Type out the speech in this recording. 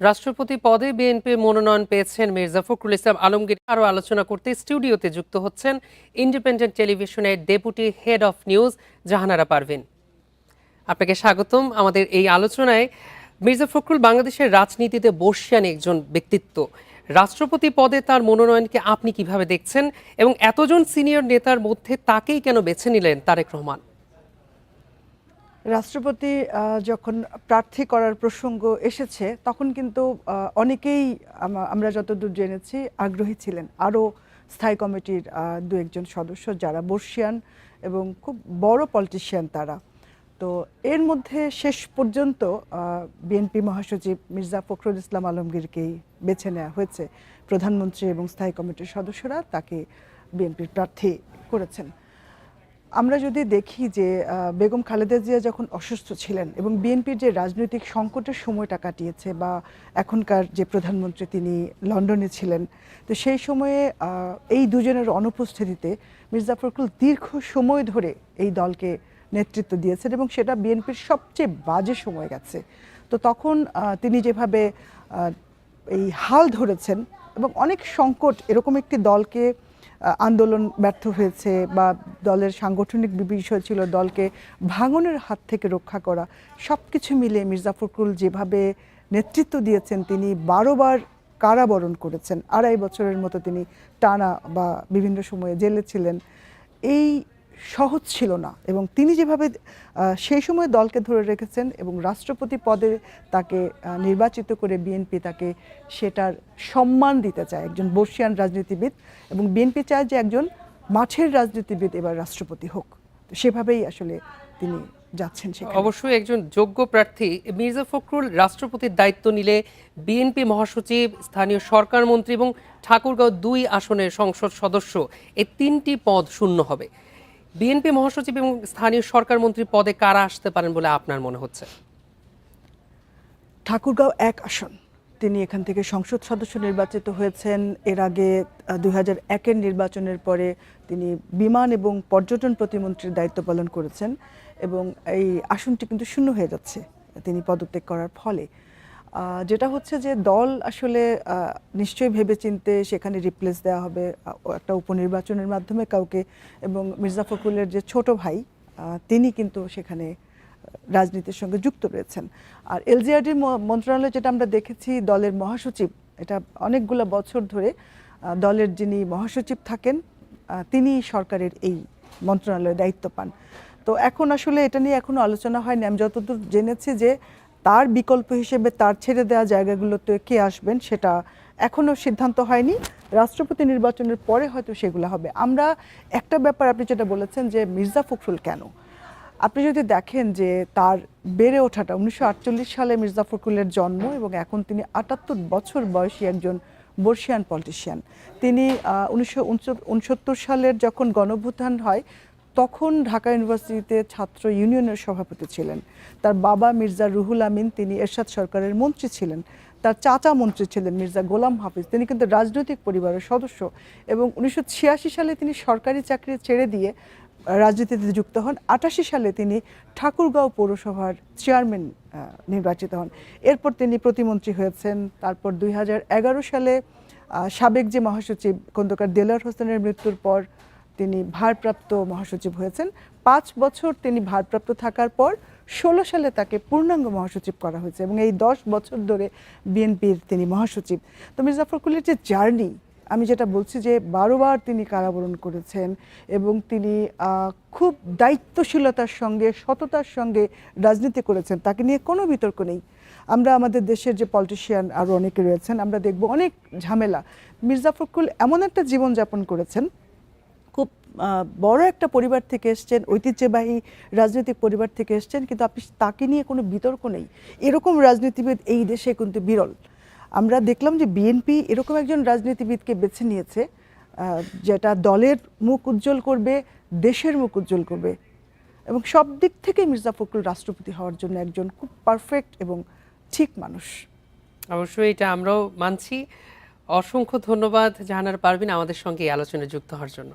রাষ্ট্রপতি পদে বিএনপির মনোনয়ন পেয়েছেন মির্জা ফখরুল ইসলাম আলমগীর। আরও আলোচনা করতে স্টুডিওতে যুক্ত হচ্ছেন ইন্ডিপেন্ডেন্ট টেলিভিশনের deputy head of news Jahanara Parvin. আপনাকে স্বাগতম আমাদের এই আলোচনায়। মির্জা ফখরুল বাংলাদেশের রাজনীতিতে বর্ষিয়ান একজন ব্যক্তিত্ব। রাষ্ট্রপতি পদে তার মনোনয়নকে আপনি কিভাবে দেখছেন এবং এতজন সিনিয়র নেতার মধ্যে তাকেই কেন বেছে নিলেন তারেক রহমান? রাষ্ট্রপতি যখন প্রার্থী করার প্রসঙ্গ এসেছে তখন কিন্তু অনেকেই আমরা যতদূর জেনেছি আগ্রহী ছিলেন। আরও স্থায়ী কমিটির দু একজন সদস্য যারা বর্ষিয়ান এবং খুব বড় পলিটিশিয়ান তারা। তো এর মধ্যে শেষ পর্যন্ত বিএনপি মহাসচিব মির্জা ফখরুল ইসলাম আলমগীরকেই বেছে নেওয়া হয়েছে। প্রধানমন্ত্রী এবং স্থায়ী কমিটির সদস্যরা তাকে বিএনপির প্রার্থী করেছেন। আমরা যদি দেখি যে বেগম খালেদা জিয়া যখন অসুস্থ ছিলেন এবং বিএনপির যে রাজনৈতিক সংকটের সময়টা কাটিয়েছে, বা এখনকার যে প্রধানমন্ত্রী তিনি লন্ডনে ছিলেন, তো সেই সময়ে এই দুজনের অনুপস্থিতিতে মির্জা ফখরুল দীর্ঘ সময় ধরে এই দলকে নেতৃত্ব দিয়েছেন এবং সেটা বিএনপির সবচেয়ে বাজে সময় গেছে। তো তখন তিনি যেভাবে এই হাল ধরেছেন এবং অনেক সংকট, এরকম একটি দলকে আন্দোলন ব্যর্থ হয়েছে বা দলের সাংগঠনিক বিষয় ছিল দলকে ভাঙনের হাত থেকে রক্ষা করা, সব কিছু মিলে মির্জা ফখরুল যেভাবে নেতৃত্ব দিয়েছেন, তিনি 12 বার কারাবরণ করেছেন, 2.5 বছরের মতো তিনি টানা বা বিভিন্ন সময়ে জেলে ছিলেন। এই সহজ ছিল না এবং তিনি যেভাবে সেই সময় দলকে ধরে রেখেছেন এবং রাষ্ট্রপতি পদে তাকে নির্বাচিত করে বিএনপি তাকে সেটার সম্মান দিতে চায়, একজন বর্ষিয়ান রাজনীতিবিদ, এবং বিএনপি চায় যে একজন মাঠের রাজনীতিবিদ এবার রাষ্ট্রপতি হোক। তো সেভাবেই আসলে তিনি যাচ্ছেন সেখানে। অবশ্যই একজন যোগ্য প্রার্থী। মির্জা ফখরুল রাষ্ট্রপতির দায়িত্ব নিলে বিএনপি মহাসচিব, স্থানীয় সরকার মন্ত্রী এবং ঠাকুরগাঁও 2 আসনের সংসদ সদস্য, এই 3টি পদ শূন্য হবে। বিএনপি মহাসচিব এবং স্থানীয় সরকার মন্ত্রী পদে কারা আসতে পারেন বলে আপনার মনে হচ্ছে? ঠাকুরগাঁও 1 আসন, তিনি এখান থেকে সংসদ সদস্য নির্বাচিত হয়েছেন। এর আগে 2001-এর নির্বাচনের পরে তিনি বিমান এবং পর্যটন প্রতিমন্ত্রীর দায়িত্ব পালন করেছেন এবং এই আসনটি কিন্তু শূন্য হয়ে যাচ্ছে তিনি পদত্যাগ করার ফলে। যেটা হচ্ছে যে দল আসলে নিশ্চয়ই ভেবেচিন্তে সেখানে রিপ্লেস দেওয়া হবে একটা উপনির্বাচনের মাধ্যমে কাউকে, এবং মির্জা ফখরুলের যে ছোট ভাই তিনি কিন্তু সেখানে রাজনীতির সঙ্গে যুক্ত রয়েছেন। আর এলজিআরডির মন্ত্রণালয়ে যেটা আমরা দেখেছি, দলের মহাসচিব, এটা অনেকগুলো বছর ধরে দলের যিনি মহাসচিব থাকেন তিনি সরকারের এই মন্ত্রণালয়ে দায়িত্ব পান। তো এখন আসলে এটা নিয়ে এখনো আলোচনা হয়নি। আমি যতদূর জেনেছি যে তার বিকল্প হিসেবে তার ছেড়ে দেওয়া জায়গাগুলোতে কে আসবেন সেটা এখনো সিদ্ধান্ত হয়নি। রাষ্ট্রপতি নির্বাচনের পরে হয়তো সেগুলো হবে। আমরা একটা ব্যাপার, আপনি যেটা বলেছেন যে মির্জা ফখরুল কেন, আপনি যদি দেখেন যে তার বেড়ে ওঠাটা 1948 সালে মির্জা ফখরুলের জন্ম এবং এখন তিনি 78 বছর বয়সী একজন বর্ষিয়ান পলিটিশিয়ান। তিনি 1969 সালের যখন গণঅভ্যুত্থান হয় তখন ঢাকা ইউনিভার্সিটিতে ছাত্র ইউনিয়নের সভাপতি ছিলেন। তার বাবা মির্জা রুহুল আমিন, তিনি এরশাদ সরকারের মন্ত্রী ছিলেন। তার চাচা মন্ত্রী ছিলেন মির্জা গোলাম হাফিজ, তিনি কিন্তু রাজনৈতিক পরিবারের সদস্য। এবং 1986 সালে তিনি সরকারি চাকরি ছেড়ে দিয়ে রাজনীতিতে যুক্ত হন। 88 সালে তিনি ঠাকুরগাঁও পৌরসভার চেয়ারম্যান নির্বাচিত হন। এরপর তিনি প্রতিমন্ত্রী হয়েছেন। তারপর 2011 সালে সাবেক যে মহাসচিব খন্দকার দেলোয়ার হোসেনের মৃত্যুর পর তিনি ভারপ্রাপ্ত মহাসচিব হয়েছেন। 5 বছর তিনি ভারপ্রাপ্ত থাকার পর 16 সালে তাকে পূর্ণাঙ্গ মহাসচিব করা হয়েছে এবং এই 10 বছর ধরে বিএনপির তিনি মহাসচিব। তো মির্জা ফখরুলের যে জার্নি, আমি যেটা বলছি যে 12 বার তিনি কারাবরণ করেছেন এবং তিনি খুব দায়িত্বশীলতার সঙ্গে, সততার সঙ্গে রাজনীতি করেছেন, তাকে নিয়ে কোনো বিতর্ক নেই। আমরা আমাদের দেশের যে পলিটিশিয়ান আরও অনেকে রয়েছেন, আমরা দেখব অনেক ঝামেলা। মির্জা ফখরুল এমন একটা জীবনযাপন করেছেন, খুব বড় একটা পরিবার থেকে এসছেন, ঐতিহ্যবাহী রাজনৈতিক পরিবার থেকে এসছেন, কিন্তু আপনি তাকে নিয়ে কোনো বিতর্ক নেই। এরকম রাজনীতিবিদ এই দেশে কিন্তু বিরল। আমরা দেখলাম যে বিএনপি এরকম একজন রাজনীতিবিদকে বেছে নিয়েছে যেটা দলের মুখ উজ্জ্বল করবে, দেশের মুখ উজ্জ্বল করবে, এবং সব দিক থেকে মির্জা ফখরুল রাষ্ট্রপতি হওয়ার জন্য একজন খুব পারফেক্ট এবং ঠিক মানুষ। অবশ্যই এটা আমরাও মানছি। অসংখ্য ধন্যবাদ জাহানারা পারভিন আমাদের সঙ্গে এই আলোচনায় যুক্ত হওয়ার জন্য।